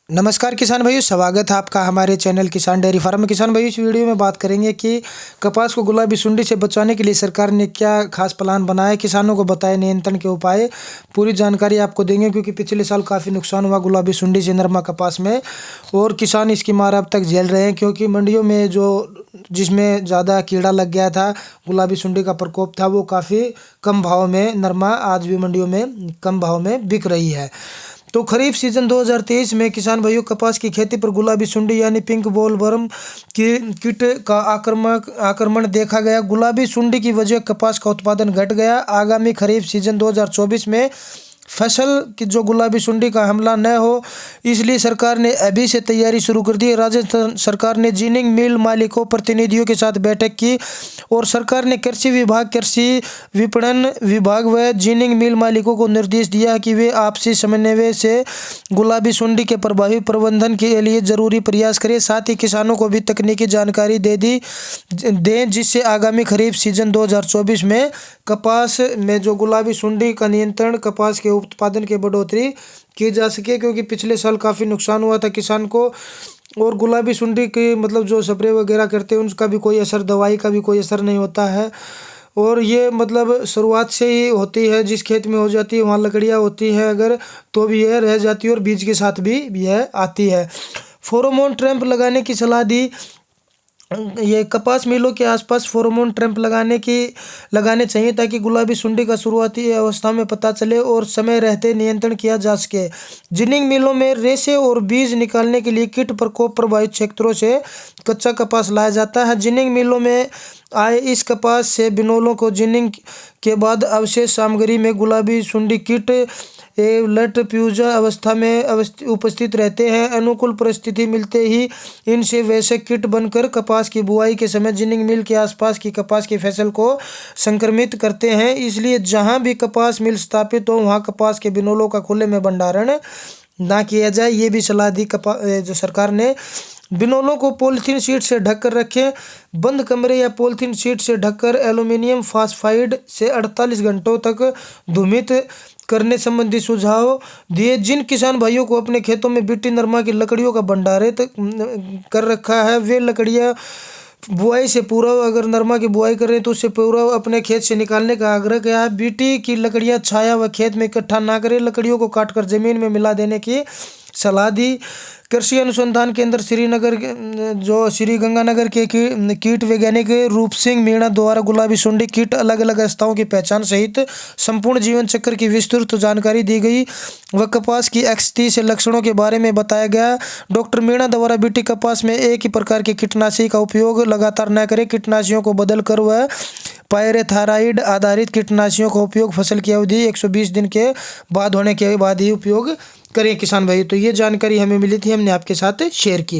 नमस्कार किसान भाइयों, स्वागत है आपका हमारे चैनल किसान डेयरी फार्म में। किसान भाइयों, इस वीडियो में बात करेंगे कि कपास को गुलाबी सुंडी से बचाने के लिए सरकार ने क्या खास प्लान बनाया है, किसानों को बताए नियंत्रण के उपाय। पूरी जानकारी आपको देंगे क्योंकि पिछले साल काफ़ी नुकसान हुआ गुलाबी सुंडी से नरमा कपास में और किसान इसकी मार अब तक झेल रहे हैं क्योंकि मंडियों में जिसमें ज़्यादा कीड़ा लग गया था, गुलाबी सुंडी का प्रकोप था, वो काफ़ी कम भाव में नरमा आज भी मंडियों में कम भाव में बिक रही है। तो खरीफ सीजन 2023 में किसान भाइयों, कपास की खेती पर गुलाबी सुंडी यानी पिंक बोलवर्म की कीट का आक्रमण देखा गया। गुलाबी सुंडी की वजह कपास का उत्पादन घट गया। आगामी खरीफ सीजन 2024 में फसल की जो गुलाबी सुंडी का हमला न हो, इसलिए सरकार ने अभी से तैयारी शुरू कर दी है। राजस्थान सरकार ने जिनिंग मिल मालिकों प्रतिनिधियों के साथ बैठक की और सरकार ने कृषि विभाग, कृषि विपणन विभाग व जिनिंग मिल मालिकों को निर्देश दिया कि वे आपसी समन्वय से गुलाबी सुंडी के प्रभावी प्रबंधन के लिए जरूरी प्रयास करें। साथ ही किसानों को भी तकनीकी जानकारी दें जिससे आगामी खरीफ सीजन 2024 में कपास में जो गुलाबी सुंडी का नियंत्रण, कपास के उत्पादन की बढ़ोतरी की जा सके। क्योंकि पिछले साल काफ़ी नुकसान हुआ था किसान को और गुलाबी सुंडी की जो स्प्रे वगैरह करते हैं उसका भी कोई असर, दवाई का भी कोई असर नहीं होता है। और ये शुरुआत से ही होती है, जिस खेत में हो जाती है वहाँ लकड़ियाँ होती हैं अगर, तो भी यह रह जाती है और बीज के साथ भी यह आती है। फेरोमोन ट्रैप लगाने की सलाह दी। ये कपास मिलों के आसपास फेरोमोन ट्रैप लगाने चाहिए ताकि गुलाबी सुंडी का शुरुआती अवस्था में पता चले और समय रहते नियंत्रण किया जा सके। जिनिंग मिलों में रेशे और बीज निकालने के लिए कीट प्रकोप प्रभावित क्षेत्रों से कच्चा कपास लाया जाता है। जिनिंग मिलों में आए इस कपास से बिनोलों को जिनिंग के बाद अवशेष सामग्री में गुलाबी सुंडी कीट लट प्यूजा अवस्था में उपस्थित रहते हैं। अनुकूल परिस्थिति मिलते ही इनसे वैसे कीट बनकर कपास की बुआई के समय जिनिंग मिल के आसपास की कपास की फसल को संक्रमित करते हैं। इसलिए जहां भी कपास मिल स्थापित हो वहां कपास के बिनोलों का खुले में भंडारण ना किया जाए, ये भी सलाह दी जो सरकार ने। बिनोलों को पॉलीथीन शीट से ढककर रखें। बंद कमरे या पॉलीथीन शीट से ढककर एल्यूमिनियम फॉस्फाइड से 48 घंटों तक धूमित करने संबंधी सुझाव दिए। जिन किसान भाइयों को अपने खेतों में बीटी नरमा की लकड़ियों का भंडारित कर रखा है, वे लकड़ियां बुआई से पूर्व अगर नरमा की बुआई कर रहे हैं तो उससे पूर्व अपने खेत से निकालने का आग्रह किया है। बीटी की लकड़ियां छाया व खेत में इकट्ठा ना करें। लकड़ियों को काटकर जमीन में मिला देने की सलाह दी। कृषि अनुसंधान केंद्र श्री गंगानगर के कीट वैज्ञानिक रूप सिंह मीणा द्वारा गुलाबी सुंडी कीट अलग अलग अवस्थाओं की पहचान सहित संपूर्ण जीवन चक्र की विस्तृत जानकारी दी गई व कपास की XT से लक्षणों के बारे में बताया गया। डॉक्टर मीणा द्वारा बीटी कपास में एक ही प्रकार के कीटनाशी का उपयोग लगातार न करें। कीटनाशियों को बदल कर वह पायरेथाराइड आधारित कीटनाशियों का उपयोग फसल की अवधि 120 दिन के बाद होने के बाद ही उपयोग करें। किसान भाई, तो ये जानकारी हमें मिली थी, हमने आपके साथ शेयर की।